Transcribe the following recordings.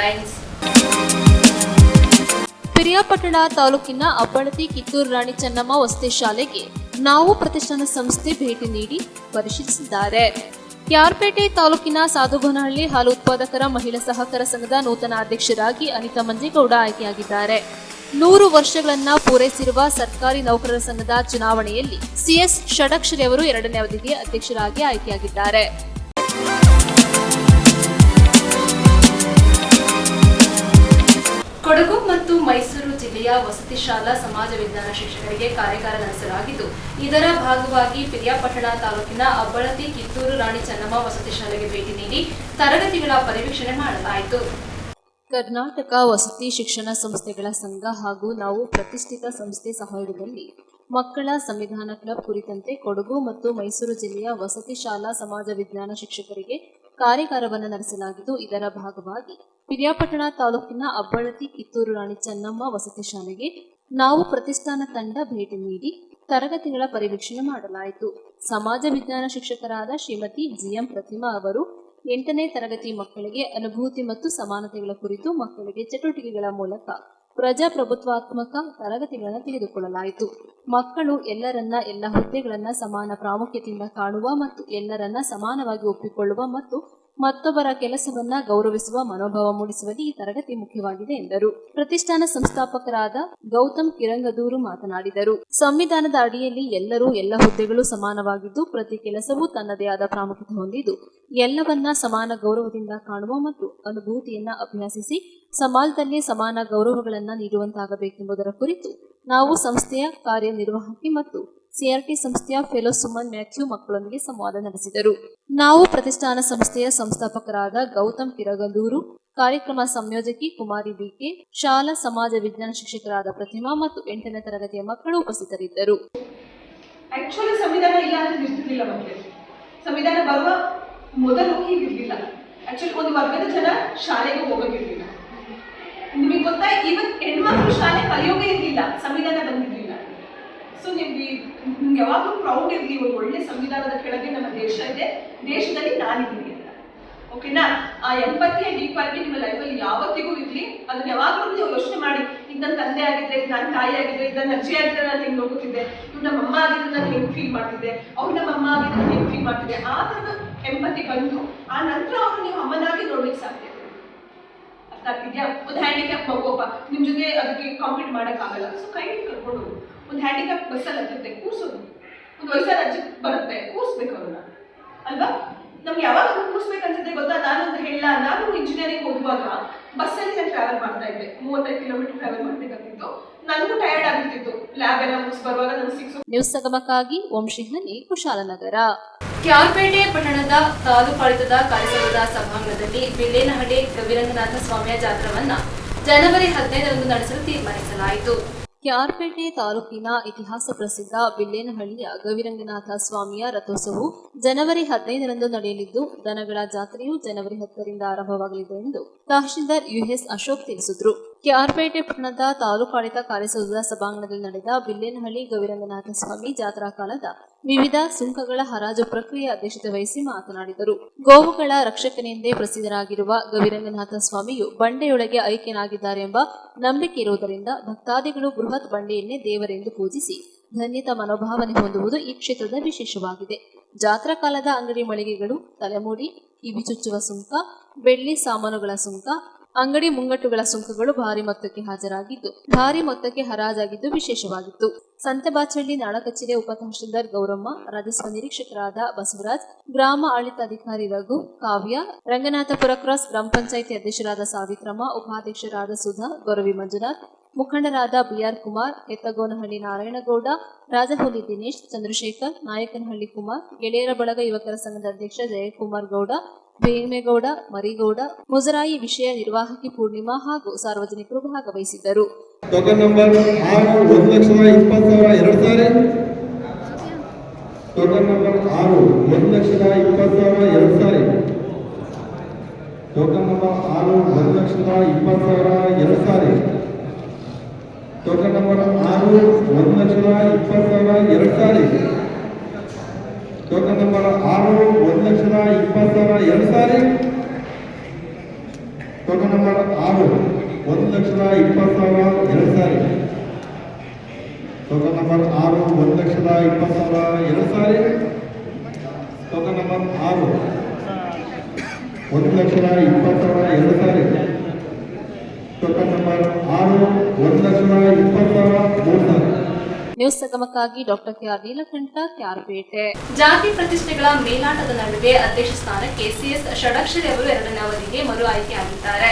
Headlines. Piriyapatna ತಾಲೂಕಿನ ಅಬ್ಬಳತಿ ಕಿತ್ತೂರು ರಾಣಿ ಚೆನ್ನಮ್ಮ ವಸತಿ ಶಾಲೆಗೆ ನಾವು ಪ್ರತಿಷ್ಠಾನ ಸಂಸ್ಥೆ ಭೇಟಿ ನೀಡಿ ಪರಿಶೀಲಿಸಿದ್ದಾರೆ. ಕ್ಯಾರ್ಪೇಟೆ ತಾಲೂಕಿನ ಸಾಧುಗೋನಹಳ್ಳಿ ಹಾಲು ಉತ್ಪಾದಕರ ಮಹಿಳಾ ಸಹಕಾರ ಸಂಘದ ನೂತನ ಅಧ್ಯಕ್ಷರಾಗಿ ಅನಿತಾ ಮಂಜೇಗೌಡ ಆಯ್ಕೆಯಾಗಿದ್ದಾರೆ. 100 ವರ್ಷಗಳನ್ನ ಪೂರೈಸಿರುವ ಸರ್ಕಾರಿ ನೌಕರರ ಸಂಘದ ಚುನಾವಣೆಯಲ್ಲಿ ಸಿಎಸ್ ಷಡಕ್ಷರಿ ಅವರು 2ನೇ ಅವಧಿಗೆ ಅಧ್ಯಕ್ಷರಾಗಿ ಆಯ್ಕೆಯಾಗಿದ್ದಾರೆ. ಕೊಡಗು ಮತ್ತು ಮೈಸೂರು ಜಿಲ್ಲೆಯ ವಸತಿ ಶಾಲಾ ಸಮಾಜ ವಿಜ್ಞಾನ ಶಿಕ್ಷಕರಿಗೆ ಕಾರ್ಯಾಗಾರ ನಡೆಸಲಾಗಿದ್ದು, ಇದರ ಭಾಗವಾಗಿ ಪಿರಿಯಾಪಟ್ಟಣ ತಾಲೂಕಿನ ಅಬ್ಬಳತಿ ಕಿತ್ತೂರು ರಾಣಿ ಚೆನ್ನಮ್ಮ ವಸತಿ ಶಾಲೆಗೆ ಭೇಟಿ ನೀಡಿ ತರಗತಿಗಳ ಪರಿವೀಕ್ಷಣೆ ಮಾಡಲಾಯಿತು. ಕರ್ನಾಟಕ ವಸತಿ ಶಿಕ್ಷಣ ಸಂಸ್ಥೆಗಳ ಸಂಘ ಹಾಗೂ ನಾವು ಪ್ರತಿಷ್ಠಿತ ಸಂಸ್ಥೆ ಸಹಯೋಗದಲ್ಲಿ ಮಕ್ಕಳ ಸಂವಿಧಾನ ಕ್ಲಬ್ ಕುರಿತಂತೆ ಕೊಡಗು ಮತ್ತು ಮೈಸೂರು ಜಿಲ್ಲೆಯ ವಸತಿ ಶಾಲಾ ಸಮಾಜ ವಿಜ್ಞಾನ ಶಿಕ್ಷಕರಿಗೆ ಕಾರ್ಯಾಗಾರವನ್ನು ನಡೆಸಲಾಗಿದ್ದು, ಇದರ ಭಾಗವಾಗಿ ಪಿರಿಯಾಪಟ್ಟಣ ತಾಲೂಕಿನ ಅಬ್ಬಳತಿ ಕಿತ್ತೂರು ರಾಣಿ ಚೆನ್ನಮ್ಮ ವಸತಿ ಶಾಲೆಗೆ ನಾವು ಪ್ರತಿಷ್ಠಾನ ತಂಡ ಭೇಟಿ ನೀಡಿ ತರಗತಿಗಳ ಪರಿವೀಕ್ಷಣೆ ಮಾಡಲಾಯಿತು. ಸಮಾಜ ವಿಜ್ಞಾನ ಶಿಕ್ಷಕರಾದ ಶ್ರೀಮತಿ ಜಿಎಂ ಪ್ರತಿಮಾ ಅವರು 8ನೇ ತರಗತಿ ಮಕ್ಕಳಿಗೆ ಅನುಭೂತಿ ಮತ್ತು ಸಮಾನತೆಗಳ ಕುರಿತು ಮಕ್ಕಳಿಗೆ ಚಟುವಟಿಕೆಗಳ ಮೂಲಕ ಪ್ರಜಾಪ್ರಭುತ್ವಾತ್ಮಕ ತರಗತಿಗಳನ್ನು ತೆಗೆದುಕೊಳ್ಳಲಾಯಿತು. ಮಕ್ಕಳು ಎಲ್ಲರನ್ನ ಎಲ್ಲ ಹುದ್ದೆಗಳನ್ನ ಸಮಾನ ಪ್ರಾಮುಖ್ಯತೆಯಿಂದ ಕಾಣುವ ಮತ್ತು ಎಲ್ಲರನ್ನ ಸಮಾನವಾಗಿ ಒಪ್ಪಿಕೊಳ್ಳುವ ಮತ್ತು ಮತ್ತೊಬ್ಬರ ಕೆಲಸವನ್ನ ಗೌರವಿಸುವ ಮನೋಭಾವ ಮೂಡಿಸುವಲ್ಲಿ ಈ ತರಗತಿ ಮುಖ್ಯವಾಗಿದೆ ಎಂದರು. ಪ್ರತಿಷ್ಠಾನ ಸಂಸ್ಥಾಪಕರಾದ ಗೌತಮ್ ಕಿರಂಗದೂರು ಮಾತನಾಡಿದರು. ಸಂವಿಧಾನದ ಅಡಿಯಲ್ಲಿ ಎಲ್ಲರೂ ಎಲ್ಲ ಹುದ್ದೆಗಳು ಸಮಾನವಾಗಿದ್ದು, ಪ್ರತಿ ಕೆಲಸವೂ ತನ್ನದೇ ಆದ ಪ್ರಾಮುಖ್ಯತೆ ಹೊಂದಿದ್ದು, ಎಲ್ಲವನ್ನ ಸಮಾನ ಗೌರವದಿಂದ ಕಾಣುವ ಮತ್ತು ಅನುಭೂತಿಯನ್ನ ಅಭ್ಯಾಸಿಸಿ ಸಮಾಜದಲ್ಲಿ ಸಮಾನ ಗೌರವಗಳನ್ನ ನೀಡುವಂತಾಗಬೇಕೆಂಬುದರ ಕುರಿತು ನಾವು ಸಂಸ್ಥೆಯ ಕಾರ್ಯನಿರ್ವಾಹಕಿ ಮತ್ತು ಸಿಆರ್ಟಿ ಸಂಸ್ಥೆಯ ಫೆಲೋ ಸುಮನ್ ಮ್ಯಾಥ್ಯೂ ಮಕ್ಕಳೊಂದಿಗೆ ಸಂವಾದ ನಡೆಸಿದರು. ನಾವು ಪ್ರತಿಷ್ಠಾನ ಸಂಸ್ಥೆಯ ಸಂಸ್ಥಾಪಕರಾದ ಗೌತಮ್ ಕಿರಗಂದೂರು, ಕಾರ್ಯಕ್ರಮ ಸಂಯೋಜಕಿ ಕುಮಾರಿ ಬಿಕೆ, ಶಾಲಾ ಸಮಾಜ ವಿಜ್ಞಾನ ಶಿಕ್ಷಕರಾದ ಪ್ರತಿಮಾ ಮತ್ತು 8ನೇ ತರಗತಿಯ ಮಕ್ಕಳು ಉಪಸ್ಥಿತರಿದ್ದರು. ಸಂವಿಧಾನ ಬರುವ ಮೊದಲು ಹೀಗಿರ್ಲಿಲ್ಲ. ಆಕ್ಚುಲಿ ಒಂದು ವರ್ಗದ ಜನ ಶಾಲೆಗೆ ಹೋಗೋದಿರ್ಲಿಲ್ಲ. ನಿಮಗೆ ಗೊತ್ತಾ, ಇವತ್ತು ಹೆಣ್ಮಕ್ಳು ಶಾಲೆ ಕಲಿಯೋಗೇ ಇರಲಿಲ್ಲ, ಸಂವಿಧಾನ ಬಂದಿರಲಿಲ್ಲ. ಸೊ ನಿಮ್ಗೆ ಯಾವಾಗಲೂ ಪ್ರೌಡ್ ಇರಲಿ, ಒಂದು ಒಳ್ಳೆ ಸಂವಿಧಾನದ ಕೆಳಗೆ ನಮ್ಮ ದೇಶ ಇದೆ, ದೇಶದಲ್ಲಿ ನಾನಿದ್ದೀನಿ ಅಂತ. ಓಕೆನಾ? ಆ ಎಂಪತಿ ಅಂಡ್ ಈಕ್ವಾಲಿಟಿ ನಿಮ್ಮ ಲೈಫಲ್ಲಿ ಯಾವತ್ತಿಗೂ ಇರಲಿ. ಅದನ್ನ ಯಾವಾಗಲೂ ನೀವು ಯೋಚನೆ ಮಾಡಿ, ಇದು ನನ್ನ ತಂದೆ ಆಗಿದ್ರೆ, ಇದು ನನ್ನ ತಾಯಿ ಆಗಿದ್ರೆ, ಇದು ನನ್ನ ಅಜ್ಜಿ ಆಗಿದ್ರೆ ನಾನು ಹೆಂಗೆ ನೋಡ್ತಿದ್ದೆ, ಇವ್ರು ನಮ್ಮ ಅಮ್ಮ ಆಗಿದ್ರೆ ನಾನು ಹೆಂಗೆ ಫೀಲ್ ಮಾಡ್ತಿದ್ದೆ, ಅವ್ರು ನಮ್ಮ ಅಮ್ಮ ಆಗಿದ್ರೆ ನಾನು ಹೆಂಗೆ ಫೀಲ್ ಮಾಡ್ತಿದ್ದೆ. ಆ ಥರದ ಎಂಪತಿ ಬಂದು ಆ ನಂತರ ಅವರು ನೀವು ಅಮ್ಮನಾಗಿ ನೋಡ್ಲಿಕ್ಕೆ ಸಾಧ್ಯ. ಅರ್ಥ ಆಗ್ತಿದ್ಯಾ? ಒಂದು ಹ್ಯಾಂಡಿಕ್ಯಾಪ್ ಮಗುವಪ್ಪ ನಿಮ್ಮ ಜೊತೆ ಅದಕ್ಕೆ ಕಾಂಪೀಟ್ ಮಾಡೋಕ್ಕಾಗಲ್ಲ. ಸೊ ಕೈ ಕರ್ಕೊಂಡು ಒಂದು ಹ್ಯಾಂಡಿಕ್ಯಾಪ್ ಬಸ್ಸಲ್ಲಿ ಹತ್ತುತ್ತೆ, ಕೂರ್ಸೋದು. ಒಂದು ವಯಸ್ಸಾದ ಅಜ್ಜಿ ಬರುತ್ತೆ, ಕೂರಿಸ್ಬೇಕು ಅವ್ರನ್ನ, ಅಲ್ವಾ? ನಮ್ಗೆ ಯಾವಾಗ ಕೂರಿಸ್ಬೇಕು ಅನ್ಸುತ್ತೆ ಗೊತ್ತಾ? ನಾನೊಂದು ಹೇಳ, ನಾನು ಇಂಜಿನಿಯರಿಂಗ್ ಓದುವಾಗ ಬಸ್ಸಲ್ಲಿ ನಾನು ಟ್ರಾವೆಲ್ ಮಾಡ್ತಾ ಇದ್ದೆ. 35 ಕಿಲೋಮೀಟರ್ ಟ್ರಾವೆಲ್ ಮಾಡ್ಬೇಕಾಗಿತ್ತು. ನನಗೂ ಟಯರ್ಡ್ ಆಗ್ತಿತ್ತು. ಲ್ಯಾಬ್ ಎಲ್ಲ ಮುಗಿಸ್ ಬರುವಾಗ ನಾನು 6. ನ್ಯೂಸ್ ಸಂಗಮಕ್ಕಾಗಿ ವಂಶಿಹನಿ, ಕುಶಾಲನಗರ. ಕ್ಯಾರ್ಪೇಟೆ ಪಟ್ಟಣದ ತಾಲೂಕಾಡಳಿತದ ಕಾರ್ಯಸೌಧದ ಸಭಾಂಗಣದಲ್ಲಿ ಬಿಲ್ಲೇನಹಳ್ಳಿ ಗವಿರಂಗನಾಥ ಸ್ವಾಮಿಯ ಜಾತ್ರೆಯನ್ನ ಜನವರಿ 15ರಂದು ನಡೆಸಲು ತೀರ್ಮಾನಿಸಲಾಯಿತು. ಕ್ಯಾರ್ಪೇಟೆ ತಾಲೂಕಿನ ಇತಿಹಾಸ ಪ್ರಸಿದ್ಧ ಬಿಲ್ಲೇನಹಳ್ಳಿಯ ಗವಿರಂಗನಾಥ ಸ್ವಾಮಿಯ ರಥೋತ್ಸವವು ಜನವರಿ 15ರಂದು ನಡೆಯಲಿದ್ದು, ದನಗಳ ಜಾತ್ರೆಯು ಜನವರಿ 10ರಿಂದ ಆರಂಭವಾಗಲಿದೆ ಎಂದು ತಹಶೀಲ್ದಾರ್ ಯುಎಸ್ ಅಶೋಕ್ ತಿಳಿಸಿದರು. ಕ್ಯಾರ್ಪೇಟೆ ಪಟ್ಟಣದ ತಾಲೂಕಾಡಳಿತ ಕಾರ್ಯಸೌಧದ ಸಭಾಂಗಣದಲ್ಲಿ ನಡೆದ ಬಿಲ್ಲೇನಹಳ್ಳಿ ಗವಿರಂಗನಾಥ ಸ್ವಾಮಿ ಜಾತ್ರಾ ಕಾಲದ ವಿವಿಧ ಸುಂಕಗಳ ಹರಾಜು ಪ್ರಕ್ರಿಯೆ ಅಧ್ಯಕ್ಷತೆ ವಹಿಸಿ ಮಾತನಾಡಿದರು. ಗೋವುಗಳ ರಕ್ಷಕನೆಂದೇ ಪ್ರಸಿದ್ಧರಾಗಿರುವ ಗವಿರಂಗನಾಥ ಸ್ವಾಮಿಯು ಬಂಡೆಯೊಳಗೆ ಐಕ್ಯನಾಗಿದ್ದಾರೆ ಎಂಬ ನಂಬಿಕೆ ಇರುವುದರಿಂದ ಭಕ್ತಾದಿಗಳು ಬೃಹತ್ ಬಂಡೆಯನ್ನೇ ದೇವರೆಂದು ಪೂಜಿಸಿ ಧನ್ಯತಾ ಮನೋಭಾವನೆ ಹೊಂದುವುದು ಈ ಕ್ಷೇತ್ರದ ವಿಶೇಷವಾಗಿದೆ. ಜಾತ್ರಾ ಕಾಲದ ಅಂಗಡಿ ಮಳಿಗೆಗಳು, ತಲೆಮೂಡಿ, ಕಿವಿ ಚುಚ್ಚುವ ಸುಂಕ, ಬೆಳ್ಳಿ ಸಾಮಾನುಗಳ ಸುಂಕ, ಅಂಗಡಿ ಮುಂಗಟ್ಟುಗಳ ಸುಂಕಗಳು ಭಾರಿ ಮೊತ್ತಕ್ಕೆ ಹರಾಜಾಗಿದ್ದು ವಿಶೇಷವಾಗಿತ್ತು. ಸಂತೆಬಾಚಹಳ್ಳಿ ನಾಡ ಕಚೇರಿಯ ಉಪ ತಹಶೀಲ್ದಾರ್ ಗೌರಮ್ಮ, ರಾಜಸ್ವ ನಿರೀಕ್ಷಕರಾದ ಬಸವರಾಜ್, ಗ್ರಾಮ ಆಡಳಿತಾಧಿಕಾರಿ ರಘು, ಕಾವ್ಯ, ರಂಗನಾಥಪುರ ಕ್ರಾಸ್ ಗ್ರಾಮ ಪಂಚಾಯಿತಿ ಅಧ್ಯಕ್ಷರಾದ ಸಾವಿತ್ರಮ್ಮ, ಉಪಾಧ್ಯಕ್ಷರಾದ ಸುಧಾ, ಗೌರವಿ ಮಂಜುನಾಥ್, ಮುಖಂಡರಾದ ಬಿಆರ್ ಕುಮಾರ್, ಎತ್ತಗೋನಹಳ್ಳಿ ನಾರಾಯಣಗೌಡ, ರಾಜಹುಲಿ ದಿನೇಶ್, ಚಂದ್ರಶೇಖರ್, ನಾಯಕನಹಳ್ಳಿ ಕುಮಾರ್, ಗೆಳೆಯರ ಬಳಗ ಯುವಕರ ಸಂಘದ ಅಧ್ಯಕ್ಷ ಜಯಕುಮಾರ್ ಗೌಡ, ಭೀಮೇಗೌಡ, ಮರಿಗೌಡ, ಮುಜರಾಯಿ ವಿಷಯ ನಿರ್ವಾಹಕಿ ಪೂರ್ಣಿಮಾ ಹಾಗೂ ಸಾರ್ವಜನಿಕರು ಭಾಗವಹಿಸಿದ್ದರು. Token number 6 1,20,000 token number 6 1,20,000 token number 6 1,20,000 token number 6 1,20,000 token number 6 1,20,000 token number 6 1,20,000 2 ಸಾರಿ. ಟೋಕನ್ ನಂಬರ್ 6 1,20,000 2 ಸಾರಿ. ಟೋಕನ್ ನಂಬರ್ 6 1,20,000 2 ಸಾರಿ. ಟೋಕನ್ ನಂಬರ್ 6 1,20,000 3 ಸಾರಿ. ನ್ಯೂಸ್ ಸಂಗಮಕ್ಕಾಗಿ ಡಾಕ್ಟರ್ ಕೆ.ಆರ್. ನೀಲಕಂಠ, ಕ್ಯಾರ್ಪೇಟೆ. ಜಾತಿ ಪ್ರತಿಷ್ಠೆಗಳ ಮೇಲಾಟದ ನಡುವೆ ಅಧ್ಯಕ್ಷ ಸ್ಥಾನಕ್ಕೆ ಸಿಎಸ್ ಷಡಕ್ಷರಿ ಅವರು 2ನೇ ಅವಧಿಗೆ ಮರು ಆಯ್ಕೆಯಾಗಿದ್ದಾರೆ.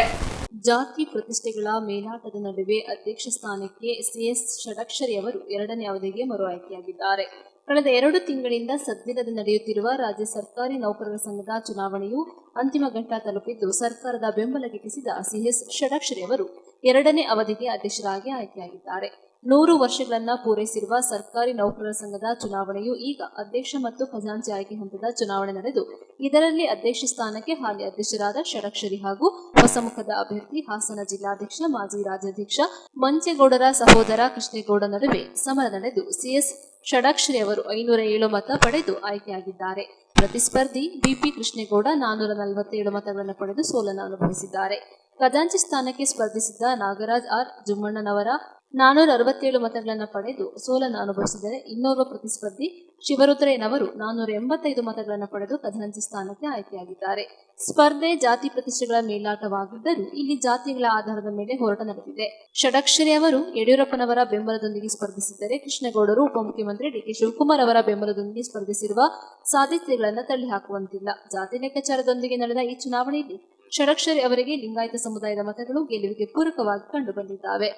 ಜಾತಿ ಪ್ರತಿಷ್ಠೆಗಳ ಮೇಲಾಟದ ನಡುವೆ ಅಧ್ಯಕ್ಷ ಸ್ಥಾನಕ್ಕೆ ಸಿಎಸ್ ಷಡಕ್ಷರಿ ಅವರು 2ನೇ ಅವಧಿಗೆ ಮರು ಆಯ್ಕೆಯಾಗಿದ್ದಾರೆ. ಕಳೆದ 2 ತಿಂಗಳಿಂದ ಸದ್ದಿಲ್ಲದೆ ನಡೆಯುತ್ತಿರುವ ರಾಜ್ಯ ಸರ್ಕಾರಿ ನೌಕರರ ಸಂಘದ ಚುನಾವಣೆಯು ಅಂತಿಮ ಘಟ್ಟ ತಲುಪಿದ್ದು, ಸರ್ಕಾರದ ಬೆಂಬಲ ಗಿಟ್ಟಿಸಿದ ಸಿಎಸ್ ಷಡಕ್ಷರಿ ಅವರು 2ನೇ ಅವಧಿಗೆ ಅಧ್ಯಕ್ಷರಾಗಿ ಆಯ್ಕೆಯಾಗಿದ್ದಾರೆ. 100 ವರ್ಷಗಳನ್ನ ಪೂರೈಸಿರುವ ಸರ್ಕಾರಿ ನೌಕರರ ಸಂಘದ ಚುನಾವಣೆಯು ಈಗ ಅಧ್ಯಕ್ಷ ಮತ್ತು ಖಜಾಂಚಿ ಆಯ್ಕೆ ಹಂತದ ಚುನಾವಣೆ ನಡೆದು, ಇದರಲ್ಲಿ ಅಧ್ಯಕ್ಷ ಸ್ಥಾನಕ್ಕೆ ಹಾಲಿ ಅಧ್ಯಕ್ಷರಾದ ಷಡಕ್ಷರಿ ಹಾಗೂ ಹೊಸಮುಖದ ಅಭ್ಯರ್ಥಿ ಹಾಸನ ಜಿಲ್ಲಾಧ್ಯಕ್ಷ ಮಾಜಿ ರಾಜ್ಯಾಧ್ಯಕ್ಷ ಮಂಚೇಗೌಡರ ಸಹೋದರ ಕೃಷ್ಣೇಗೌಡ ನಡುವೆ ಸಮರ ನಡೆದು ಸಿಎಸ್ ಷಡಕ್ಷರಿ ಅವರು 507 ಮತ ಪಡೆದು ಆಯ್ಕೆಯಾಗಿದ್ದಾರೆ. ಪ್ರತಿಸ್ಪರ್ಧಿ ಬಿಪಿ ಕೃಷ್ಣೇಗೌಡ 447 ಮತಗಳನ್ನು ಪಡೆದು ಸೋಲನ್ನು ಅನುಭವಿಸಿದ್ದಾರೆ. ಖಜಾಂಚಿ ಸ್ಥಾನಕ್ಕೆ ಸ್ಪರ್ಧಿಸಿದ್ದ ನಾಗರಾಜ್ ಆರ್ ಜುಮ್ಮಣ್ಣನವರ 467 ಮತಗಳನ್ನು ಪಡೆದು ಸೋಲನ್ನು ಅನುಭವಿಸಿದರೆ, ಇನ್ನೋರ್ವ ಪ್ರತಿಸ್ಪರ್ಧಿ ಶಿವರುದ್ರಯ್ಯನವರು 485 ಮತಗಳನ್ನು ಪಡೆದು ಖಜಾಂಚಿ ಸ್ಥಾನಕ್ಕೆ ಆಯ್ಕೆಯಾಗಿದ್ದಾರೆ. ಸ್ಪರ್ಧೆ ಜಾತಿ ಪ್ರತಿಷ್ಠೆಗಳ ಮೇಲಾಟವಾಗಿದ್ದರೂ ಇಲ್ಲಿ ಜಾತಿಗಳ ಆಧಾರದ ಮೇಲೆ ಹೋರಾಟ ನಡೆದಿದೆ. ಷಡಕ್ಷರಿ ಅವರು ಯಡಿಯೂರಪ್ಪನವರ ಬೆಂಬಲದೊಂದಿಗೆ ಸ್ಪರ್ಧಿಸಿದ್ದರೆ, ಕೃಷ್ಣೇಗೌಡರು ಉಪಮುಖ್ಯಮಂತ್ರಿ ಡಿಕೆ ಶಿವಕುಮಾರ್ ಅವರ ಬೆಂಬಲದೊಂದಿಗೆ ಸ್ಪರ್ಧಿಸಿರುವ ಸಾಧ್ಯತೆಗಳನ್ನು ತಳ್ಳಿಹಾಕುವಂತಿಲ್ಲ. ಜಾತಿ ಲೆಕ್ಕಾಚಾರದೊಂದಿಗೆ ನಡೆದ ಈ ಚುನಾವಣೆಯಲ್ಲಿ ಷಡಕ್ಷರಿ ಅವರಿಗೆ ಲಿಂಗಾಯತ ಸಮುದಾಯದ ಮತಗಳು ಗೆಲುವಿಗೆ ಪೂರಕವಾಗಿ ಕಂಡುಬಂದಿದ್ದಾವೆ.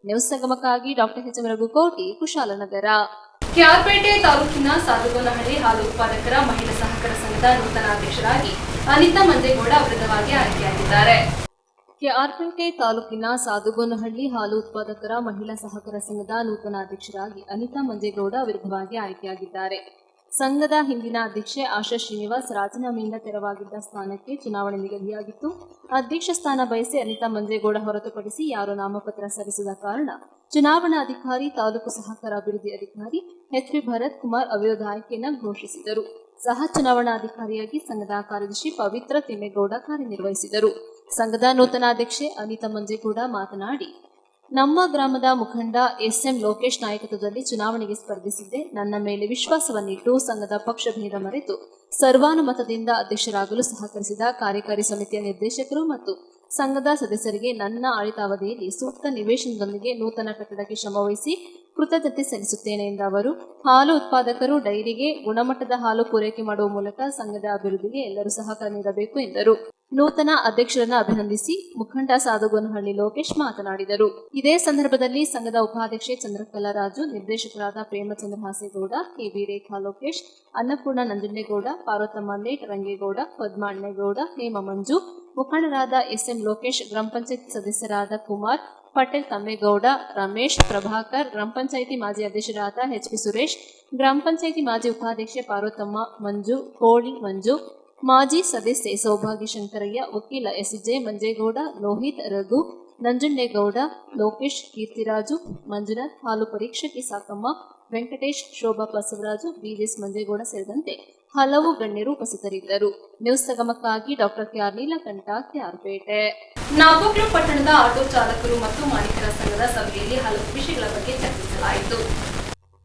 ನ್ಯೂಸ್ ಸಂಗಮಕ್ಕಾಗಿ ಡಾಕ್ಟರ್ ಎಚ್.ಎಂ. ರಘುಕೋಟಿ, ಕುಶಾಲನಗರ. ಕ್ಯಾರ್ಪೇಟೆ ತಾಲೂಕಿನ ಸಾದುಗೋನಹಳ್ಳಿ ಹಾಲು ಉತ್ಪಾದಕರ ಮಹಿಳಾ ಸಹಕಾರ ಸಂಘದ ನೂತನ ಅಧ್ಯಕ್ಷರಾಗಿ ಅನಿತಾ ಮಂಜೇಗೌಡ ವಿರುದ್ಧವಾಗಿ ಆಯ್ಕೆಯಾಗಿದ್ದಾರೆ. ಕೆಆರ್ಪೇಟೆ ತಾಲೂಕಿನ ಸಾದುಗೋನಹಳ್ಳಿ ಹಾಲು ಉತ್ಪಾದಕರ ಮಹಿಳಾ ಸಹಕಾರ ಸಂಘದ ನೂತನ ಅಧ್ಯಕ್ಷರಾಗಿ ಅನಿತಾ ಮಂಜೇಗೌಡ ವಿರುದ್ಧವಾಗಿ ಆಯ್ಕೆಯಾಗಿದ್ದಾರೆ. ಸಂಘದ ಹಿಂದಿನ ಅಧ್ಯಕ್ಷೆ ಆಶಾ ಶ್ರೀನಿವಾಸ್ ರಾಜೀನಾಮೆಯಿಂದ ತೆರವಾಗಿದ್ದ ಸ್ಥಾನಕ್ಕೆ ಚುನಾವಣೆ ನಿಗದಿಯಾಗಿತ್ತು. ಅಧ್ಯಕ್ಷ ಸ್ಥಾನ ಬಯಸಿ ಅನಿತಾ ಮಂಜೇಗೌಡ ಹೊರತುಪಡಿಸಿ ಯಾರೂ ನಾಮಪತ್ರ ಸಲ್ಲಿಸದ ಕಾರಣ ಚುನಾವಣಾಧಿಕಾರಿ ತಾಲೂಕು ಸಹಕಾರ ಅಭಿವೃದ್ಧಿ ಅಧಿಕಾರಿ ಎಚ್.ಪಿ. ಭರತ್ ಕುಮಾರ್ ಅವಿರೋಧ ಆಯ್ಕೆಯನ್ನು ಘೋಷಿಸಿದರು. ಸಹ ಚುನಾವಣಾಧಿಕಾರಿಯಾಗಿ ಸಂಘದ ಕಾರ್ಯದರ್ಶಿ ಪವಿತ್ರ ತಿಮ್ಮೇಗೌಡ ಕಾರ್ಯನಿರ್ವಹಿಸಿದರು. ಸಂಘದ ನೂತನ ಅಧ್ಯಕ್ಷೆ ಅನಿತಾ ಮಂಜೇಗೌಡ ಮಾತನಾಡಿ, ನಮ್ಮ ಗ್ರಾಮದ ಮುಖಂಡ ಎಸ್.ಎಂ. ಲೋಕೇಶ್ ನಾಯಕತ್ವದಲ್ಲಿ ಚುನಾವಣೆಗೆ ಸ್ಪರ್ಧಿಸಿದ್ದೆ. ನನ್ನ ಮೇಲೆ ವಿಶ್ವಾಸವನ್ನಿಟ್ಟು ಸಂಘದ ಪಕ್ಷ ಭೇದ ಮರೆತು ಸರ್ವಾನುಮತದಿಂದ ಅಧ್ಯಕ್ಷರಾಗಲು ಸಹಕರಿಸಿದ ಕಾರ್ಯಕಾರಿ ಸಮಿತಿಯ ನಿರ್ದೇಶಕರು ಮತ್ತು ಸಂಘದ ಸದಸ್ಯರಿಗೆ ನನ್ನ ಆಡಳಿತಾವಧಿಯಲ್ಲಿ ಸೂಕ್ತ ನಿವೇಶನದೊಂದಿಗೆ ನೂತನ ಕಟ್ಟಡಕ್ಕೆ ಶ್ರಮವಹಿಸಿ ಕೃತಜ್ಞತೆ ಸಲ್ಲಿಸುತ್ತೇನೆ ಎಂದ ಅವರು, ಹಾಲು ಉತ್ಪಾದಕರು ಡೈರಿಗೆ ಗುಣಮಟ್ಟದ ಹಾಲು ಪೂರೈಕೆ ಮಾಡುವ ಮೂಲಕ ಸಂಘದ ಅಭಿವೃದ್ಧಿಗೆ ಎಲ್ಲರೂ ಸಹಕಾರ ನೀಡಬೇಕು ಎಂದರು. ನೂತನ ಅಧ್ಯಕ್ಷರನ್ನು ಅಭಿನಂದಿಸಿ ಮುಖಂಡ ಸಾದುಗೋನಹಳ್ಳಿ ಲೋಕೇಶ್ ಮಾತನಾಡಿದರು. ಇದೇ ಸಂದರ್ಭದಲ್ಲಿ ಸಂಘದ ಉಪಾಧ್ಯಕ್ಷೆ ಚಂದ್ರಕಲಾ ರಾಜು, ನಿರ್ದೇಶಕರಾದ ಪ್ರೇಮಚಂದ್ರ ಹಾಸೇಗೌಡ, ಕೆಬಿ ರೇಖಾ ಲೋಕೇಶ್, ಅನ್ನಪೂರ್ಣ ನಂಜುಂಡೇಗೌಡ, ಪಾರ್ವತಮ್ಮ ಲೇಟ್ ರಂಗೇಗೌಡ, ಪದ್ಮಾ ಅಣ್ಣೇಗೌಡ, ಹೇಮ ಮಂಜು, ಮುಖಂಡರಾದ ಎಸ್.ಎಂ. ಲೋಕೇಶ್, ಗ್ರಾಮ ಪಂಚಾಯತ್ ಸದಸ್ಯರಾದ ಕುಮಾರ್, ಪಟೇಲ್ ತಮ್ಮೇಗೌಡ, ರಮೇಶ್, ಪ್ರಭಾಕರ್, ಗ್ರಾಮ ಪಂಚಾಯಿತಿ ಮಾಜಿ ಅಧ್ಯಕ್ಷರಾದ ಎಚ್.ಪಿ. ಸುರೇಶ್, ಗ್ರಾಮ ಪಂಚಾಯಿತಿ ಮಾಜಿ ಉಪಾಧ್ಯಕ್ಷೆ ಪಾರ್ವತಮ್ಮ, ಮಂಜು, ಕೋಳಿ ಮಂಜು, ಮಾಜಿ ಸದಸ್ಯೆ ಸೌಭಾಗ್ಯ ಶಂಕರಯ್ಯ, ವಕೀಲ ಎಸ್.ಜೆ. ಮಂಜೇಗೌಡ, ಲೋಹಿತ್, ರಘು, ನಂಜುಂಡೇಗೌಡ, ಲೋಕೇಶ್, ಕೀರ್ತಿರಾಜು, ಮಂಜುನಾಥ್, ಹಾಲು ಪರೀಕ್ಷಕಿ ಸಾಕಮ್ಮ, ವೆಂಕಟೇಶ್, ಶೋಭಾ ಬಸವರಾಜು, ಬಿ.ಎಸ್. ಮಂಜೇಗೌಡ ಸೇರಿದಂತೆ ಹಲವು ಗಣ್ಯರು ಉಪಸ್ಥಿತರಿದ್ದರು. ನ್ಯೂಸ್ ಸಂಗಮಕ್ಕಾಗಿ ಡಾಕ್ಟರ್ ಕೆ.ಆರ್. ನೀಲಕಂಠ, ಕ್ಯಾರ್ಪೇಟೆ. ನಾಪೋಕ್ಲು ಪಟ್ಟಣದ ಆಟೋ ಚಾಲಕರು ಮತ್ತು ಮಾಲೀಕರ ಸಂಘದ ಸಭೆಯಲ್ಲಿ ಹಲವು ವಿಷಯಗಳ ಬಗ್ಗೆ ಚರ್ಚಿಸಲಾಯಿತು.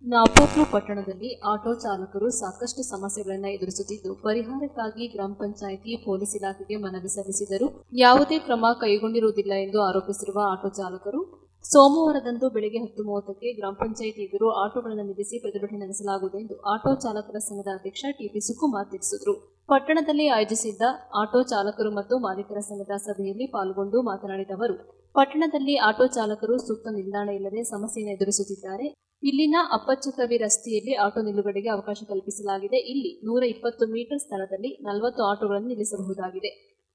ನಾಪೋಕ್ಲು ಪಟ್ಟಣದಲ್ಲಿ ಆಟೋ ಚಾಲಕರು ಸಾಕಷ್ಟು ಸಮಸ್ಯೆಗಳನ್ನು ಎದುರಿಸುತ್ತಿದ್ದು, ಪರಿಹಾರಕ್ಕಾಗಿ ಗ್ರಾಮ ಪಂಚಾಯಿತಿ ಪೊಲೀಸ್ ಇಲಾಖೆಗೆ ಮನವಿ ಸಲ್ಲಿಸಿದರು. ಯಾವುದೇ ಕ್ರಮ ಕೈಗೊಂಡಿರುವುದಿಲ್ಲ ಎಂದು ಆರೋಪಿಸಿರುವ ಆಟೋ ಚಾಲಕರು ಸೋಮವಾರದಂದು ಬೆಳಗ್ಗೆ 10:30ಕ್ಕೆ ಗ್ರಾಮ ಪಂಚಾಯಿತಿ ಎದುರು ಆಟೋಗಳನ್ನು ನಿಲ್ಲಿಸಿ ಪ್ರತಿಭಟನೆ ನಡೆಸಲಾಗುವುದು ಎಂದು ಆಟೋ ಚಾಲಕರ ಸಂಘದ ಅಧ್ಯಕ್ಷ ಟಿ.ಪಿ. ಸುಕುಮಾರ್ ತಿಳಿಸಿದರು. ಪಟ್ಟಣದಲ್ಲಿ ಆಯೋಜಿಸಿದ್ದ ಆಟೋ ಚಾಲಕರು ಮತ್ತು ಮಾಲೀಕರ ಸಂಘದ ಸಭೆಯಲ್ಲಿ ಪಾಲ್ಗೊಂಡು ಮಾತನಾಡಿದ ಅವರು, ಪಟ್ಟಣದಲ್ಲಿ ಆಟೋ ಚಾಲಕರು ಸೂಕ್ತ ನಿಲ್ದಾಣ ಇಲ್ಲದೆ ಸಮಸ್ಯೆಯನ್ನು ಎದುರಿಸುತ್ತಿದ್ದಾರೆ. ಇಲ್ಲಿನ ಅಪ್ಪಚ್ಚಕವಿ ರಸ್ತೆಯಲ್ಲಿ ಆಟೋ ನಿಲುಗಡೆಗೆ ಅವಕಾಶ ಕಲ್ಪಿಸಲಾಗಿದೆ. ಇಲ್ಲಿ 120 ಮೀಟರ್ ಸ್ಥಳದಲ್ಲಿ 40 ಆಟೋಗಳನ್ನು ನಿಲ್ಲಿಸಬಹುದಾಗಿದೆ.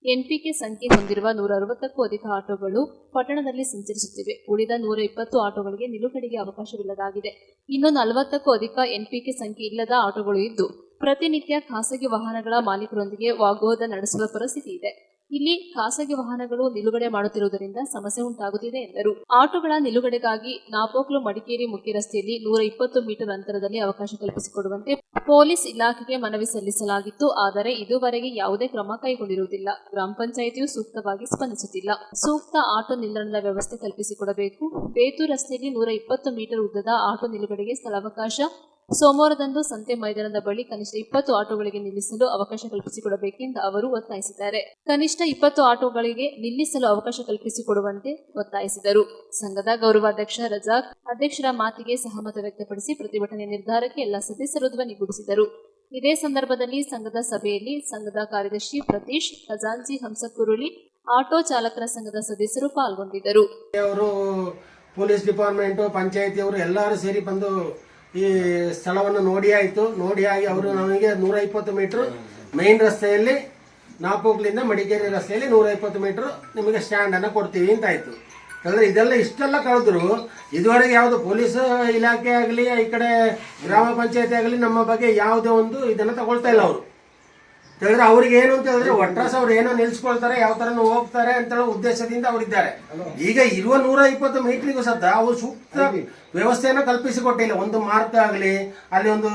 ಎನ್ಪಿಕೆ ಸಂಖ್ಯೆ ಹೊಂದಿರುವ 160ಕ್ಕೂ ಅಧಿಕ ಆಟೋಗಳು ಪಟ್ಟಣದಲ್ಲಿ ಸಂಚರಿಸುತ್ತಿವೆ. ಉಳಿದ 120 ಆಟೋಗಳಿಗೆ ನಿಲುಗಡೆಗೆ ಅವಕಾಶವಿಲ್ಲದಾಗಿದೆ. ಇನ್ನು 40ಕ್ಕೂ ಅಧಿಕ ಎನ್ಪಿಕೆ ಸಂಖ್ಯೆ ಇಲ್ಲದ ಆಟೋಗಳು ಇದ್ದು, ಪ್ರತಿನಿತ್ಯ ಖಾಸಗಿ ವಾಹನಗಳ ಮಾಲೀಕರೊಂದಿಗೆ ವಾಗ್ವಾದ ನಡೆಸುವ ಪರಿಸ್ಥಿತಿ ಇದೆ. ಇಲ್ಲಿ ಖಾಸಗಿ ವಾಹನಗಳು ನಿಲುಗಡೆ ಮಾಡುತ್ತಿರುವುದರಿಂದ ಸಮಸ್ಯೆ ಉಂಟಾಗುತ್ತಿದೆ ಎಂದರು. ಆಟೋಗಳ ನಿಲುಗಡೆಗಾಗಿ ನಾಪೋಕ್ಲು ಮಡಿಕೇರಿ ಮುಖ್ಯ ರಸ್ತೆಯಲ್ಲಿ 120 ಮೀಟರ್ ಅಂತರದಲ್ಲಿ ಅವಕಾಶ ಕಲ್ಪಿಸಿಕೊಡುವಂತೆ ಪೊಲೀಸ್ ಇಲಾಖೆಗೆ ಮನವಿ ಸಲ್ಲಿಸಲಾಗಿತ್ತು. ಆದರೆ ಇದುವರೆಗೆ ಯಾವುದೇ ಕ್ರಮ ಕೈಗೊಂಡಿರುವುದಿಲ್ಲ. ಗ್ರಾಮ ಪಂಚಾಯಿತಿಯು ಸೂಕ್ತವಾಗಿ ಸ್ಪಂದಿಸುತ್ತಿಲ್ಲ. ಸೂಕ್ತ ಆಟೋ ನಿಲ್ದಾಣದ ವ್ಯವಸ್ಥೆ ಕಲ್ಪಿಸಿಕೊಡಬೇಕು. ಬೇತೂರು ರಸ್ತೆಯಲ್ಲಿ 120 ಮೀಟರ್ ಉದ್ದದ ಆಟೋ ನಿಲುಗಡೆಗೆ ಸ್ಥಳಾವಕಾಶ ಸೋಮವಾರದಂದು ಸಂತೆ ಮೈದಾನದ ಬಳಿ ಕನಿಷ್ಠ 20 ಆಟೋಗಳಿಗೆ ನಿಲ್ಲಿಸಲು ಅವಕಾಶ ಕಲ್ಪಿಸಿಕೊಡಬೇಕೆಂದು ಅವರು ಒತ್ತಾಯಿಸಿದ್ದಾರೆ. ಕನಿಷ್ಠ 20 ಆಟೋಗಳಿಗೆ ನಿಲ್ಲಿಸಲು ಅವಕಾಶ ಕಲ್ಪಿಸಿಕೊಡುವಂತೆ ಒತ್ತಾಯಿಸಿದರು. ಸಂಘದ ಗೌರವಾಧ್ಯಕ್ಷ ರಜಾಕ್ ಅಧ್ಯಕ್ಷರ ಮಾತಿಗೆ ಸಹಮತ ವ್ಯಕ್ತಪಡಿಸಿ ಪ್ರತಿಭಟನೆ ನಿರ್ಧಾರಕ್ಕೆ ಎಲ್ಲ ಸದಸ್ಯರು ಧ್ವನಿಗೂಡಿಸಿದರು. ಇದೇ ಸಂದರ್ಭದಲ್ಲಿ ಸಂಘದ ಸಭೆಯಲ್ಲಿ ಸಂಘದ ಕಾರ್ಯದರ್ಶಿ ಪ್ರತೀಶ್, ಖಜಾಂಚಿ ಹಂಸಕುರುಳಿ, ಆಟೋ ಚಾಲಕರ ಸಂಘದ ಸದಸ್ಯರು ಪಾಲ್ಗೊಂಡಿದ್ದರು. ಪೊಲೀಸ್ ಡಿಪಾರ್ಟ್ಮೆಂಟ್, ಪಂಚಾಯತಿಯವರು ಎಲ್ಲರೂ ಸೇರಿ ಬಂದು ಈ ಸ್ಥಳವನ್ನು ನೋಡಿ ಆಗಿ ಅವರು ನಮಗೆ 120 ಮೀಟರ್ ಮೈನ್ ರಸ್ತೆಯಲ್ಲಿ ನಾಪೋಕ್ಲಿಂದ ಮಡಿಕೇರಿ ರಸ್ತೆಯಲ್ಲಿ 120 ಮೀಟರ್ ನಿಮಗೆ ಸ್ಟ್ಯಾಂಡ್ ಅನ್ನ ಕೊಡ್ತೀವಿ ಅಂತ ಆಯ್ತು. ಅಂದ್ರೆ ಇದೆಲ್ಲ ಇಷ್ಟೆಲ್ಲ ಕಳೆದ್ರು ಇದುವರೆಗೆ ಯಾವುದು ಪೊಲೀಸ್ ಇಲಾಖೆ ಆಗಲಿ ಈ ಕಡೆ ಗ್ರಾಮ ಪಂಚಾಯತಿ ಆಗಲಿ ನಮ್ಮ ಬಗ್ಗೆ ಯಾವುದೇ ಒಂದು ಇದನ್ನ ತಗೊಳ್ತಾ ಇಲ್ಲ. ಅವರು ಹೇಳಿದ್ರೆ ಅವ್ರಿಗೆ ಏನು ಅಂತ ಹೇಳಿದ್ರೆ ಒಟ್ರಾಸ ಅವ್ರು ಏನೋ ನಿಲ್ಸ್ಕೊಳ್ತಾರೆ, ಯಾವ ತರ ಹೋಗ್ತಾರೆ ಅಂತ ಹೇಳೋ ಉದ್ದೇಶದಿಂದ ಅವರಿದ್ದಾರೆ. ಈಗ ಇರುವ 120 ಮೀಟರ್ಗೂ ಸದ್ದ ಅವರು ಸೂಕ್ತ ವ್ಯವಸ್ಥೆಯನ್ನ ಕಲ್ಪಿಸಿಕೊಟ್ಟಿಲ್ಲ. ಒಂದು ಮಾರ್ಕ್ ಆಗಲಿ, ಅಲ್ಲಿ ಒಂದು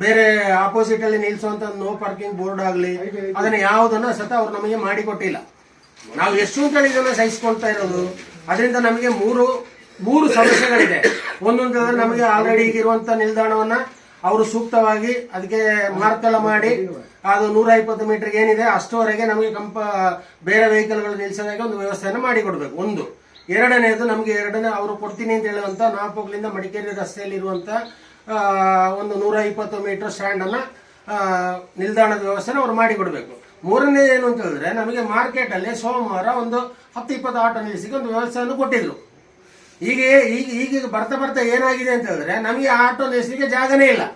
ಬೇರೆ ಆಪೋಸಿಟ್ ಅಲ್ಲಿ ನಿಲ್ಸುವಂತ ನೋ ಪಾರ್ಕಿಂಗ್ ಬೋರ್ಡ್ ಆಗಲಿ, ಅದನ್ನ ಯಾವುದನ್ನ ಸತ ಅವ್ರು ನಮಗೆ ಮಾಡಿಕೊಟ್ಟಿಲ್ಲ. ನಾವು ಎಷ್ಟು ಅಂತ ಹೇಳಿ ಇದನ್ನ ಸಹಿಸಿಕೊಳ್ತಾ ಇರೋದು. ಅದರಿಂದ ನಮಗೆ ಮೂರು ಸಮಸ್ಯೆಗಳಿದೆ. ಒಂದೊಂದು ನಮಗೆ ಆಲ್ರೆಡಿ ಈಗಿರುವಂತ ನಿಲ್ದಾಣವನ್ನ ಅವರು ಸೂಕ್ತವಾಗಿ ಅದಕ್ಕೆ ಮಾರ್ಕೆಲ್ಲ ಮಾಡಿ ಅದು 120 ಮೀಟರ್ ಏನಿದೆ ಅಷ್ಟುವರೆಗೆ ನಮಗೆ ಬೇರೆ ವೆಹಿಕಲ್ಗಳು ನಿಲ್ಲಿಸೋದಾಗಿ ಒಂದು ವ್ಯವಸ್ಥೆಯನ್ನು ಮಾಡಿಕೊಡ್ಬೇಕು. ಒಂದು. ಎರಡನೇದು ನಮಗೆ ಅವರು ಕೊಡ್ತೀನಿ ಅಂತ ಹೇಳುವಂತ ನಾಪೋಕ್ಲಿಂದ ಮಡಿಕೇರಿ ರಸ್ತೆಯಲ್ಲಿ ಇರುವಂತ ಒಂದು 120 ಮೀಟರ್ ಸ್ಟ್ಯಾಂಡ್ ಅನ್ನ ನಿಲ್ದಾಣದ ವ್ಯವಸ್ಥೆನ ಅವ್ರು ಮಾಡಿಕೊಡ್ಬೇಕು. ಮೂರನೇ ಏನು ಅಂತ ಹೇಳಿದ್ರೆ ನಮಗೆ ಮಾರ್ಕೆಟ್ ಅಲ್ಲಿ ಸೋಮವಾರ ಒಂದು 10-20 ಆಟೋ ನಿಲ್ಲಿಸಿಗೆ ಒಂದು ವ್ಯವಸ್ಥೆಯನ್ನು ಕೊಟ್ಟಿದ್ರು. ಈಗ ಬರ್ತಾ ಏನಾಗಿದೆ ಅಂತ ಹೇಳಿದ್ರೆ ನಮಗೆ ಆಟೋ ನಿಲ್ಲಿಸಲಿಕ್ಕೆ ಜಾಗನೇ ಇಲ್ಲ.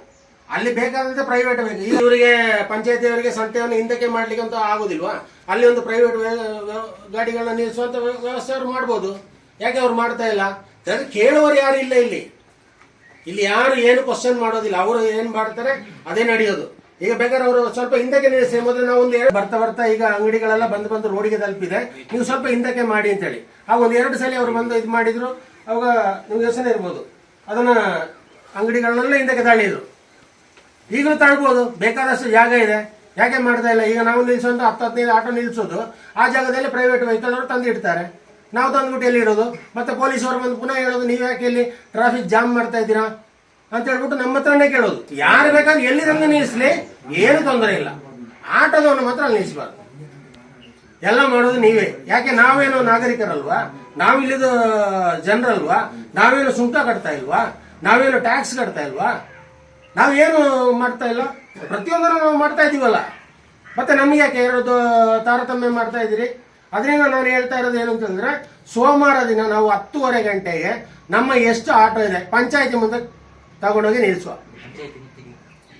ಅಲ್ಲಿ ಬೇಕಾದಂತೆ ಪ್ರೈವೇಟ್ ಬೇಕು. ಇವರಿಗೆ ಪಂಚಾಯತಿಯವರಿಗೆ ಸಂತೆಯನ್ನು ಹಿಂದಕ್ಕೆ ಮಾಡ್ಲಿಕ್ಕೆ ಅಂತ ಆಗುದಿಲ್ವಾ? ಅಲ್ಲಿ ಒಂದು ಪ್ರೈವೇಟ್ ಗಾಡಿಗಳನ್ನ ನಿಲ್ಲಿಸುವಂತ ವ್ಯವಸ್ಥೆ ಅವ್ರು ಮಾಡ್ಬೋದು. ಯಾಕೆ ಅವ್ರು ಮಾಡ್ತಾ ಇಲ್ಲ? ಕೇಳುವವರು ಯಾರು ಇಲ್ಲ. ಇಲ್ಲಿ ಯಾರು ಏನು ಕ್ವಶನ್ ಮಾಡೋದಿಲ್ಲ. ಅವರು ಏನ್ ಮಾಡ್ತಾರೆ ಅದೇ ನಡೆಯೋದು. ಈಗ ಬೇಕಾದ್ರೆ ಅವರು ಸ್ವಲ್ಪ ಹಿಂದಕ್ಕೆ ನಿಲ್ಲಿಸಿ. ಮೊದಲು ನಾವು ಒಂದು ಬರ್ತಾ ಈಗ ಅಂಗಡಿಗಳೆಲ್ಲ ಬಂದು ರೋಡಿಗೆ ತಲುಪಿದೆ, ನೀವು ಸ್ವಲ್ಪ ಹಿಂದಕ್ಕೆ ಮಾಡಿ ಅಂತ ಹೇಳಿ ಆಗ ಒಂದು 2 ಸಲ ಅವರು ಬಂದು ಇದು ಮಾಡಿದ್ರು. ಅವಾಗ ನಿಮ್ಗೆ ಯೋಚನೆ ಇರ್ಬೋದು, ಅದನ್ನ ಅಂಗಡಿಗಳನ್ನೆಲ್ಲ ಹಿಂದಕ್ಕೆ ತಳ್ಳಿದ್ರು. ಈಗಲೂ ತಳ್ಬೋದು, ಬೇಕಾದಷ್ಟು ಜಾಗ ಇದೆ. ಯಾಕೆ ಮಾಡ್ತಾ ಇಲ್ಲ? ಈಗ ನಾವು ನಿಲ್ಸುವಂತ 10-15 ಆಟೋ ನಿಲ್ಸೋದು ಆ ಜಾಗದಲ್ಲಿ ಪ್ರೈವೇಟ್ ವೆಹಿಕಲ್ ಅವರು ತಂದಿಡ್ತಾರೆ. ನಾವು ತಂದ್ಬಿಟ್ಟು ಎಲ್ಲಿ ಇಡೋದು? ಮತ್ತೆ ಪೊಲೀಸವರು ಬಂದು ಪುನಃ ಹೇಳೋದು, ನೀವು ಯಾಕೆ ಇಲ್ಲಿ ಟ್ರಾಫಿಕ್ ಜಾಮ್ ಮಾಡ್ತಾ ಇದ್ದೀರಾ ಅಂತ ಹೇಳ್ಬಿಟ್ಟು ನಮ್ಮ ಹತ್ರನೇ ಕೇಳೋದು. ಯಾರು ಬೇಕಾದ್ರೆ ಎಲ್ಲಿರಂಗ ನಿಲ್ಲಿಸ್ಲಿ, ಏನು ತೊಂದರೆ ಇಲ್ಲ. ಆಟೋದವನ್ನ ಮಾತ್ರ ಅಲ್ಲಿ ನಿಲ್ಲಿಸಬಾರ್ದು. ಎಲ್ಲ ಮಾಡೋದು ನೀವೇ. ಯಾಕೆ? ನಾವೇನು ನಾಗರಿಕರಲ್ವಾ? ನಾವಿಲ್ಲಿದು ಜನರಲ್ವಾ? ನಾವೇನು ಸುಂಕ ಕಟ್ತಾ ಇಲ್ವಾ? ನಾವೇನು ಟ್ಯಾಕ್ಸ್ ಕಟ್ತಾ ಇಲ್ವಾ? ನಾವೇನು ಮಾಡ್ತಾ ಇಲ್ಲ, ಪ್ರತಿಯೊಂದನ್ನು ನಾವು ಮಾಡ್ತಾ ಇದೀವಲ್ಲ. ಮತ್ತೆ ನಮ್ಗೆ ಯಾಕೆ ತಾರತಮ್ಯ ಮಾಡ್ತಾ ಇದ್ದೀರಿ? ಅದರಿಂದ ನಾನು ಹೇಳ್ತಾ ಇರೋದು ಏನು ಅಂತಂದ್ರೆ, ಸೋಮವಾರ ದಿನ ನಾವು 10:30 ಗಂಟೆಗೆ ನಮ್ಮ ಎಷ್ಟು ಆಟೋ ಇದೆ ಪಂಚಾಯತಿ ಮುಂದೆ ತಗೊಂಡೋಗಿ ನಿಲ್ಲಿಸುವ.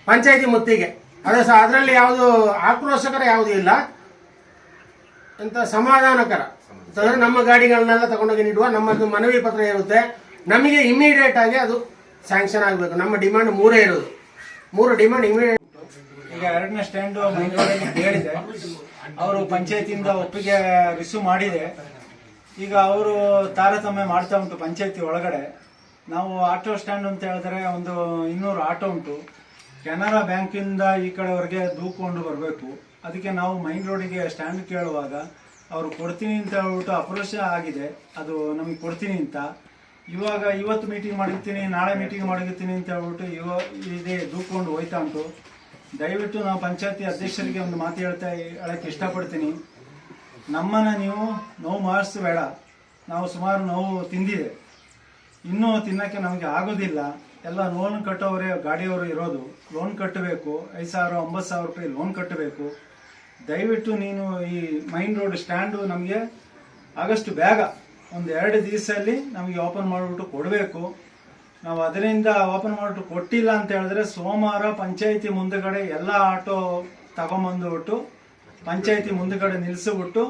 ಪಂಚಾಯತಿ ಮುತ್ತಿಗೆ ಅದೇ ಸಹ. ಅದರಲ್ಲಿ ಯಾವುದು ಆಕ್ರೋಶಕರ ಯಾವುದು ಇಲ್ಲ, ಎಂತ ಸಮಾಧಾನಕರ. ನಮ್ಮ ಗಾಡಿಗಳನ್ನೆಲ್ಲ ತಗೊಂಡೋಗಿ ನೀಡುವ. ನಮ್ಮದು ಮನವಿ ಪತ್ರ ಇರುತ್ತೆ. ನಮಗೆ ಇಮಿಡಿಯೇಟ್ ಆಗಿ ಅದು ಸ್ಯಾಂಕ್ಷನ್ ಆಗಬೇಕು. ನಮ್ಮ ಡಿಮಾಂಡ್ 3 ಇರೋದು. 3 ಡಿಮಾಂಡ್ ಇಮಿಡಿಯೇಟ್. ಈಗ 2ನೇ ಸ್ಟ್ಯಾಂಡ್ ಮೈಸೂರಲ್ಲಿ ಹೇಳಿದೆ, ಅವರು ಪಂಚಾಯತಿಯಿಂದ ಒಪ್ಪಿಗೆ ರಿಸೀವ್ ಮಾಡಿದೆ. ಈಗ ಅವರು ತಾರತಮ್ಯ ಮಾಡ್ತಾ ಉಂಟು ಪಂಚಾಯತಿ ಒಳಗಡೆ. ನಾವು ಆಟೋ ಸ್ಟ್ಯಾಂಡ್ ಅಂತ ಹೇಳಿದ್ರೆ ಒಂದು 200 ಆಟೋ ಉಂಟು. ಕೆನರಾ ಬ್ಯಾಂಕಿಂದ ಈ ಕಡೆವರೆಗೆ ದೂಕೊಂಡು ಬರಬೇಕು. ಅದಕ್ಕೆ ನಾವು ಮೈನ್ ರೋಡಿಗೆ ಸ್ಟ್ಯಾಂಡ್ ಕೇಳುವಾಗ ಅವರು ಕೊಡ್ತೀನಿ ಅಂತ ಹೇಳ್ಬಿಟ್ಟು ಅಪ್ರೋಚ್ ಆಗಿದೆ. ಅದು ನಮಗೆ ಕೊಡ್ತೀನಿ ಅಂತ ಇವತ್ತು ಮೀಟಿಂಗ್ ಮಾಡಿರ್ತೀನಿ, ನಾಳೆ ಮೀಟಿಂಗ್ ಮಾಡಿರ್ತೀನಿ ಅಂತ ಹೇಳ್ಬಿಟ್ಟು ಇದೇ ದೂಕೊಂಡು ಹೋಯ್ತಾ ಉಂಟು. ದಯವಿಟ್ಟು ನಾವು ಪಂಚಾಯತಿ ಅಧ್ಯಕ್ಷರಿಗೆ ಒಂದು ಮಾತು ಹೇಳಕ್ಕೆ ಇಷ್ಟಪಡ್ತೀನಿ. ನಮ್ಮನ್ನು ನೀವು ನೋವು ಮಾಡಿಸಬೇಡ. ನಾವು ಸುಮಾರು ನೋವು ತಿಂದಿದೆ, ಇನ್ನೂ ತಿನ್ನಕ್ಕೆ ನಮಗೆ ಆಗೋದಿಲ್ಲ. ಎಲ್ಲ ಲೋನ್ ಕಟ್ಟೋವರೇ ಗಾಡಿಯವರು ಇರೋದು. ಲೋನ್ ಕಟ್ಟಬೇಕು, 5,000-9,000 ರೂಪಾಯಿ ಲೋನ್ ಕಟ್ಟಬೇಕು. ದಯವಿಟ್ಟು ನೀನು ಈ ಮೈನ್ ರೋಡ್ ಸ್ಟ್ಯಾಂಡು ನಮಗೆ ಆಗಷ್ಟು ಬೇಗ ಒಂದು 2 ದಿವಸದಲ್ಲಿ ನಮಗೆ ಓಪನ್ ಮಾಡಿಬಿಟ್ಟು ಕೊಡಬೇಕು. ನಾವು ಅದರಿಂದ ಓಪನ್ ಮಾಡಿಬಿಟ್ಟು ಕೊಟ್ಟಿಲ್ಲ ಅಂತ ಹೇಳಿದ್ರೆ ಸೋಮವಾರ ಪಂಚಾಯತಿ ಮುಂದಗಡೆ ಎಲ್ಲ ಆಟೋ ತಗೊಂಬಂದುಬಿಟ್ಟು ಪಂಚಾಯತಿ ಮುಂದಗಡೆ ನಿಲ್ಲಿಸ್ಬಿಟ್ಟು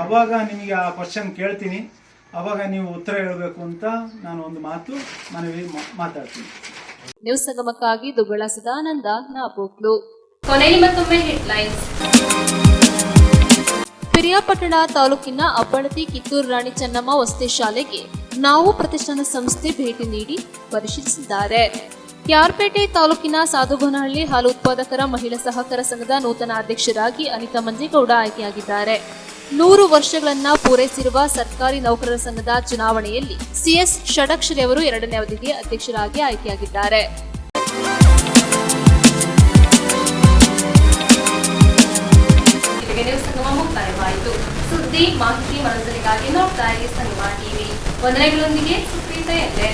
ಅವಾಗ ನಿಮಗೆ ಆ ಕ್ವಶನ್ ಕೇಳ್ತೀನಿ. ಅವಾಗ ನೀವು ಉತ್ತರ ಹೇಳಬೇಕು ಅಂತ ನಾನು ಒಂದು ಮನವಿ ಮಾತಾಡ್ತೀನಿ. ನ್ಯೂಸ್ ಸಂಗಮಕ್ಕಾಗಿ ದುಗ್ಗಳ ಸದಾನಂದ, ನಾಪೋಕ್ಲು. ಕೊನೆಯಲ್ಲಿ ಮತ್ತೊಮ್ಮೆ ಹೆಡ್ಲೈನ್ಸ್. ಪಿರಿಯಾಪಟ್ಟಣ ತಾಲೂಕಿನ ಅಬ್ಬಳತಿ ಕಿತ್ತೂರು ರಾಣಿ ಚೆನ್ನಮ್ಮ ವಸತಿ ಶಾಲೆಗೆ ನಾವು ಪ್ರತಿಷ್ಠಾನ ಸಂಸ್ಥೆ ಭೇಟಿ ನೀಡಿ ಪರಿಶೀಲಿಸಿದ್ದಾರೆ. ಕ್ಯಾರ್ಪೇಟೆ ತಾಲೂಕಿನ ಸಾಧುಗೋನಹಳ್ಳಿ ಹಾಲು ಉತ್ಪಾದಕರ ಮಹಿಳಾ ಸಹಕಾರ ಸಂಘದ ನೂತನ ಅಧ್ಯಕ್ಷರಾಗಿ ಅನಿತಾ ಮಂಜೇಗೌಡ ಆಯ್ಕೆಯಾಗಿದ್ದಾರೆ. 100 ವರ್ಷಗಳನ್ನ ಪೂರೈಸಿರುವ ಸರ್ಕಾರಿ ನೌಕರರ ಸಂಘದ ಚುನಾವಣೆಯಲ್ಲಿ ಸಿಎಸ್ ಷಡಕ್ಷರಿ ಅವರು 2ನೇ ಅವಧಿಗೆ ಅಧ್ಯಕ್ಷರಾಗಿ ಆಯ್ಕೆಯಾಗಿದ್ದಾರೆ. ಮುಕ್ತಾಯವಾಯಿತು. ಸುದ್ದಿ ಮಾಹಿತಿ ಮನರಂಜನೆಗಾಗಿ ನೋಡ್ತಾ ಇರಿ ಸಂಗಮ ಟಿವಿ. ವಂದನೆಗಳೊಂದಿಗೆ ಸುಪ್ರೀತಾ ಎಂದೆ.